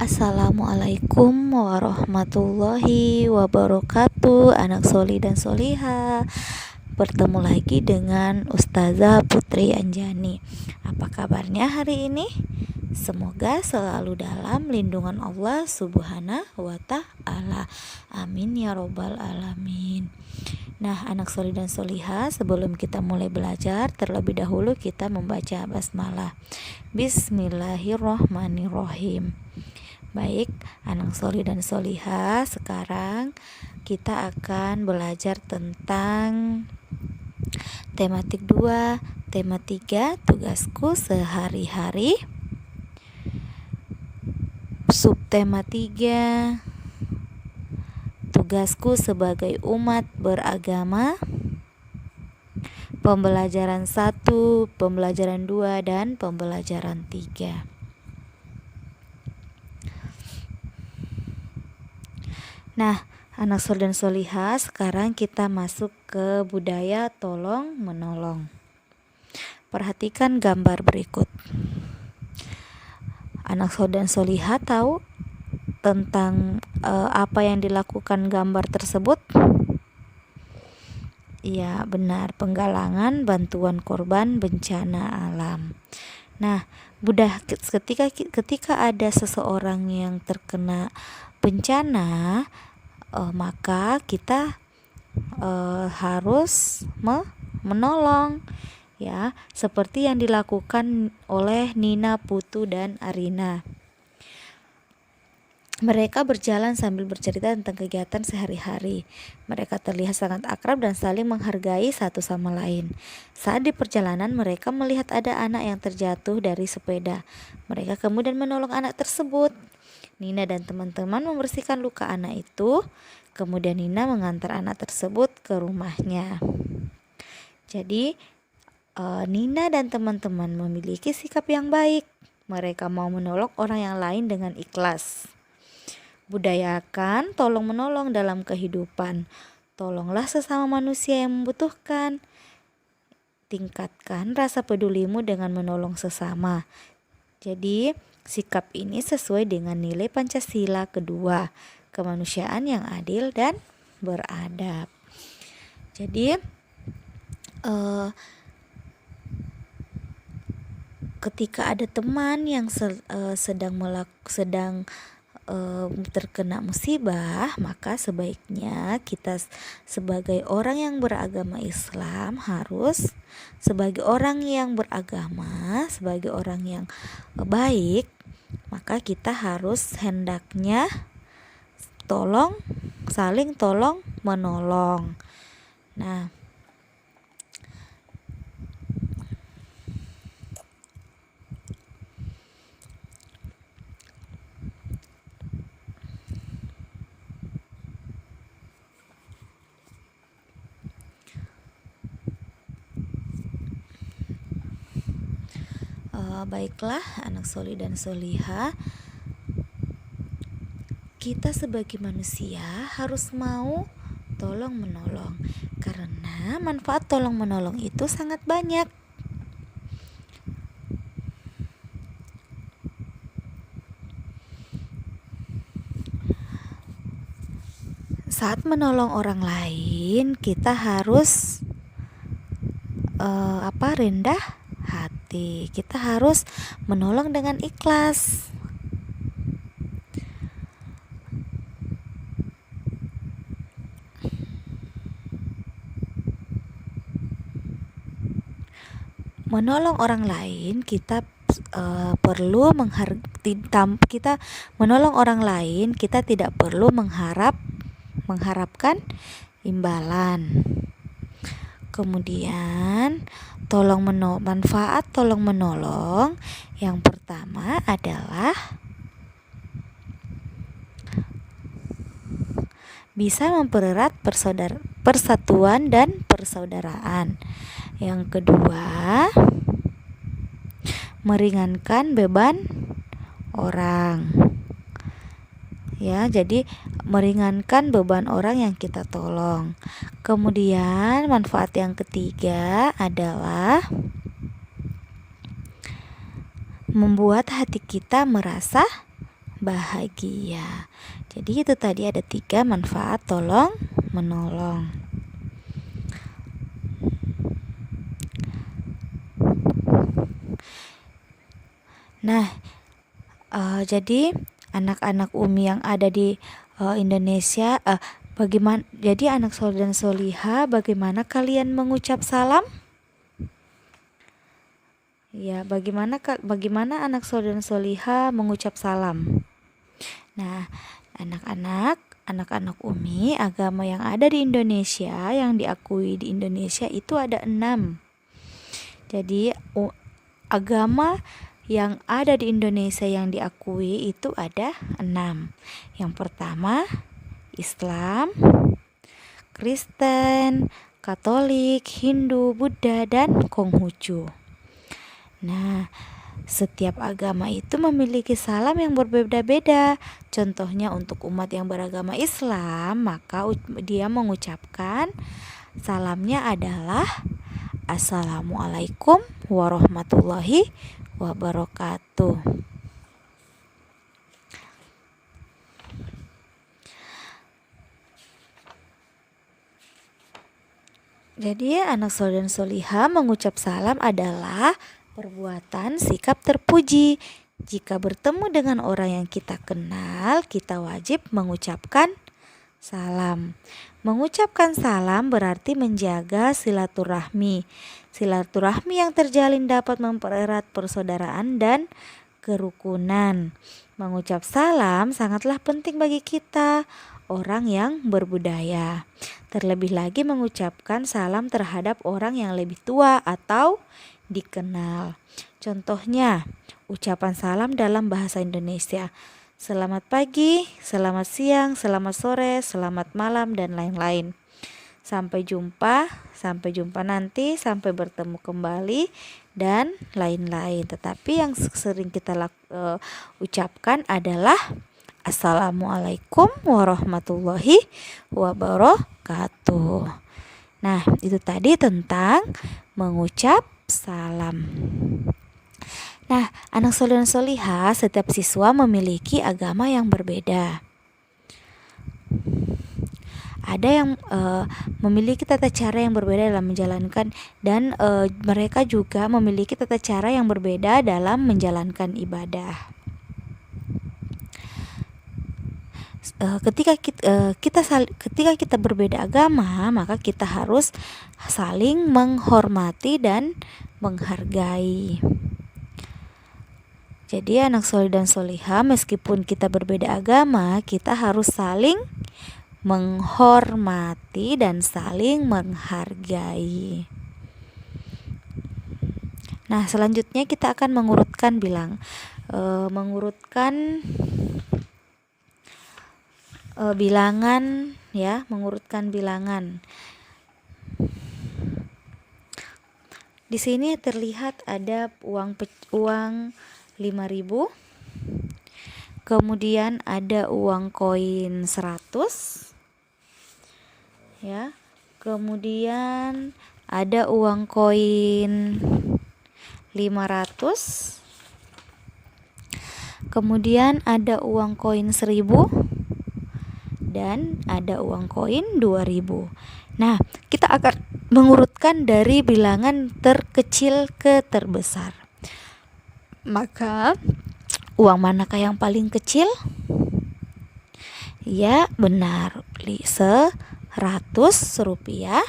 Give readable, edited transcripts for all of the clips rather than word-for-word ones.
Assalamualaikum warahmatullahi wabarakatuh. Anak soli dan soliha, bertemu lagi dengan Ustazah Putri Anjani. Apa kabarnya hari ini? Semoga selalu dalam lindungan Allah Subhanahu wa ta'ala. Amin ya robbal alamin. Nah, anak soli dan soliha, sebelum kita mulai belajar, terlebih dahulu kita membaca basmalah. Bismillahirrohmanirrohim. Baik, anak soli dan soliha, sekarang kita akan belajar tentang tematik 2, tema 3, tugasku sehari-hari. Subtema 3, tugasku sebagai umat beragama. Pembelajaran 1, pembelajaran 2, dan pembelajaran 3. Nah, anak soli dan soliha, sekarang kita masuk ke budaya tolong menolong. Perhatikan gambar berikut. Anak soli dan soliha tahu tentang apa yang dilakukan gambar tersebut? Ya, benar, penggalangan bantuan korban bencana alam. Nah, ketika ada seseorang yang terkena bencana, maka kita harus menolong, ya, seperti yang dilakukan oleh Nina, Putu, dan Arina. Mereka berjalan sambil bercerita tentang kegiatan sehari-hari. Mereka terlihat sangat akrab dan saling menghargai satu sama lain. Saat di perjalanan, mereka melihat ada anak yang terjatuh dari sepeda. Mereka kemudian menolong anak tersebut. Nina dan teman-teman membersihkan luka anak itu. Kemudian Nina mengantar anak tersebut ke rumahnya. Jadi, Nina dan teman-teman memiliki sikap yang baik. Mereka mau menolong orang yang lain dengan ikhlas. Budayakan tolong menolong dalam kehidupan. Tolonglah sesama manusia yang membutuhkan. Tingkatkan rasa pedulimu dengan menolong sesama. Jadi, sikap ini sesuai dengan nilai Pancasila kedua, kemanusiaan yang adil dan beradab. Jadi, ketika ada teman yang sedang terkena musibah, maka sebaiknya kita sebagai orang yang beragama Islam harus, sebagai orang yang beragama, sebagai orang yang baik, maka kita harus hendaknya saling tolong menolong. Nah, baiklah anak soli dan soliha, kita sebagai manusia harus mau tolong menolong, karena manfaat tolong menolong itu sangat banyak. Saat menolong orang lain, kita harus rendah hati. Kita harus menolong dengan ikhlas. Menolong orang lain, kita perlu menolong orang lain, kita tidak perlu mengharapkan imbalan. Kemudian manfaat tolong menolong yang pertama adalah bisa mempererat persatuan dan persaudaraan. Yang kedua, meringankan beban orang. Ya, jadi meringankan beban orang yang kita tolong. Kemudian manfaat yang ketiga adalah membuat hati kita merasa bahagia. Jadi itu tadi ada 3 manfaat tolong menolong. Nah, jadi anak-anak Umi yang ada di Indonesia, jadi anak soleh dan soliha, bagaimana kalian mengucap salam? Ya, bagaimana anak soleh dan soliha mengucap salam? Nah, anak-anak Umi, agama yang ada di Indonesia, yang diakui di Indonesia itu ada 6. Jadi agama yang ada di Indonesia yang diakui itu ada 6. Yang pertama Islam, Kristen, Katolik, Hindu, Buddha, dan Konghucu. Nah, setiap agama itu memiliki salam yang berbeda-beda. Contohnya untuk umat yang beragama Islam, maka dia mengucapkan salamnya adalah Assalamualaikum warahmatullahi wabarakatuh. Jadi anak soleh dan soliha mengucap salam adalah perbuatan sikap terpuji. Jika bertemu dengan orang yang kita kenal, kita wajib mengucapkan salam. Mengucapkan salam berarti menjaga silaturahmi. Silaturahmi yang terjalin dapat mempererat persaudaraan dan kerukunan. Mengucap salam sangatlah penting bagi kita, orang yang berbudaya. Terlebih lagi mengucapkan salam terhadap orang yang lebih tua atau dikenal. Contohnya, ucapan salam dalam bahasa Indonesia: selamat pagi, selamat siang, selamat sore, selamat malam, dan lain-lain. Sampai jumpa nanti, sampai bertemu kembali, dan lain-lain. Tetapi yang sering kita ucapkan adalah Assalamualaikum warahmatullahi wabarakatuh. Nah, itu tadi tentang mengucap salam. Nah, anak soleh dan solihah, setiap siswa memiliki agama yang berbeda. Ada yang memiliki tata cara yang berbeda dalam menjalankan, dan mereka juga memiliki tata cara yang berbeda dalam menjalankan ibadah. Ketika kita berbeda agama, maka kita harus saling menghormati dan menghargai. Jadi anak soleh dan solihah, meskipun kita berbeda agama, kita harus saling menghormati dan saling menghargai. Nah, selanjutnya kita akan mengurutkan bilangan ya, mengurutkan bilangan. Di sini terlihat ada uang 5.000. Kemudian ada uang koin 100. Ya. Kemudian ada uang koin 500. Kemudian ada uang koin 1.000 dan ada uang koin 2.000. Nah, kita akan mengurutkan dari bilangan terkecil ke terbesar. Maka uang manakah yang paling kecil? Ya, benar, 100 rupiah.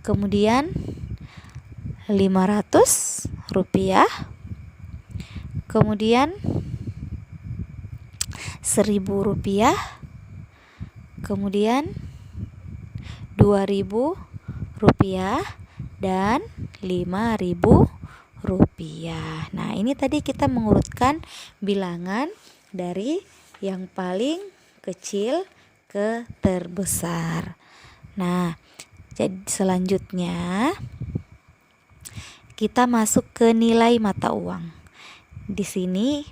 Kemudian 500 rupiah. Kemudian 1.000 rupiah. Kemudian 2.000 rupiah dan 5.000 rupiah. Nah, ini tadi kita mengurutkan bilangan dari yang paling kecil ke terbesar. Nah, jadi selanjutnya kita masuk ke nilai mata uang. Di sini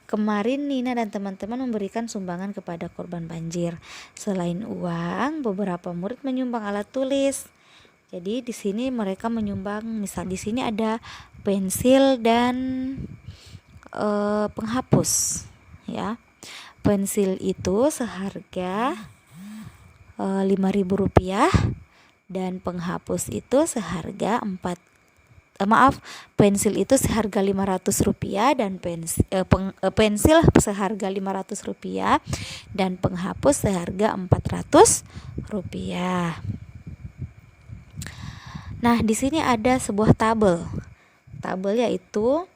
kemarin Nina dan teman-teman memberikan sumbangan kepada korban banjir. Selain uang, beberapa murid menyumbang alat tulis. Jadi di sini mereka menyumbang, misal di sini ada pensil dan penghapus ya. Pensil itu seharga Rp5.000 dan penghapus itu seharga pensil itu seharga Rp500 dan pensil seharga Rp500 dan penghapus seharga Rp400. Nah, di sini ada sebuah tabel. Tabel yaitu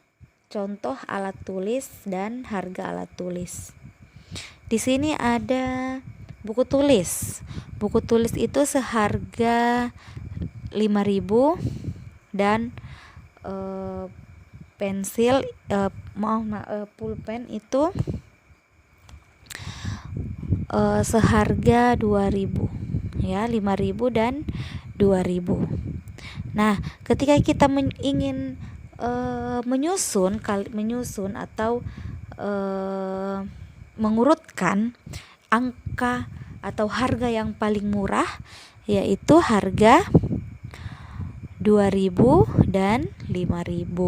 contoh alat tulis dan harga alat tulis. Di sini ada buku tulis. Buku tulis itu seharga Rp5.000 dan pensil pulpen itu seharga Rp2.000 ya, Rp5.000 dan Rp2.000. Nah, ketika kita ingin menyusun atau mengurutkan angka atau harga yang paling murah, yaitu harga Rp2.000 dan Rp5.000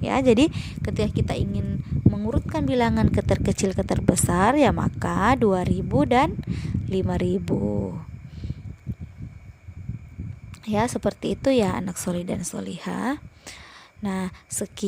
ya. Jadi ketika kita ingin mengurutkan bilangan ke terkecil ke terbesar, ya maka Rp2.000 dan Rp5.000 ya. Seperti itu ya anak solih dan solihah. Nah, sekian